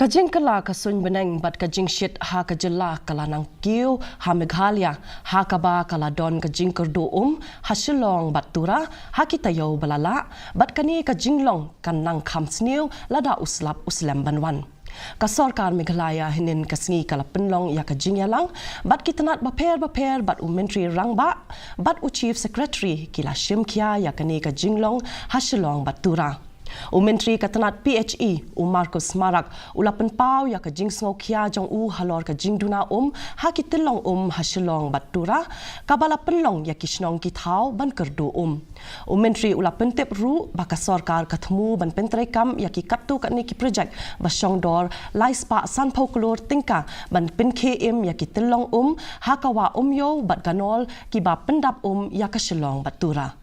Kajing kala kasun beneng bat kajing shit ha kajela kala nang kiu ha Meghalaya ha kaba kala don kajing kerdu ha Shillong bat tura ha kitayo balala bat kani kajing long kan nang kham sniu lada uslap uslem banwan. Ka Sorkar Meghalaya hinin kasngi kala penlong ya kajing yalang bat kitanat baper bat Menteri rangba bat Chief Secretary kila shimkia ya kani kajing long ha Shillong bat tura. Menteri katanat PHE Marcus Marak ulapan pau ya kajing sngokia jong halor kajing duna ha kitilong ha Shillong batura kabala penlong ya kishnong kitau ban kerdu Menteri ulapan tip ru baka Sorkar katmu ban Pntreikam ya ki Katto Katne ki project ba Shongdor laispa sanpau Klur Tyngka ban Pynkhieim ya kitilong ha kawa yo bat ganol ki ba pendap ya ka Shillong batura.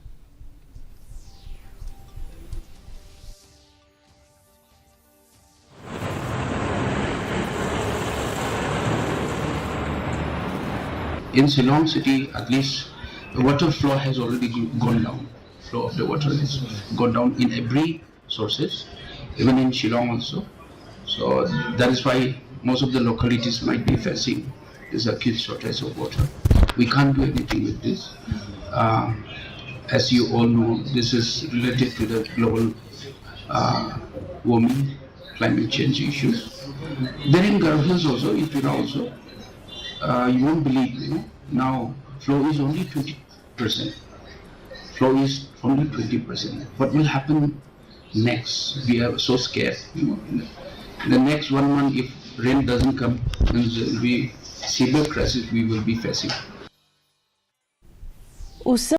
In Shillong city, at least the water flow has already gone down. Flow of the water has gone down in every sources, even in Shillong also. So that is why most of the localities might be facing this acute shortage of water. We can't do anything with this. As you all know, this is related to the global warming, climate change issues. Then in Garbhas also, in Pura also, you won't believe, now flow is only 20%. Flow is only 20%. What will happen next? We are so scared. In the next 1 month, if rain doesn't come, then there will be severe crisis we will be facing.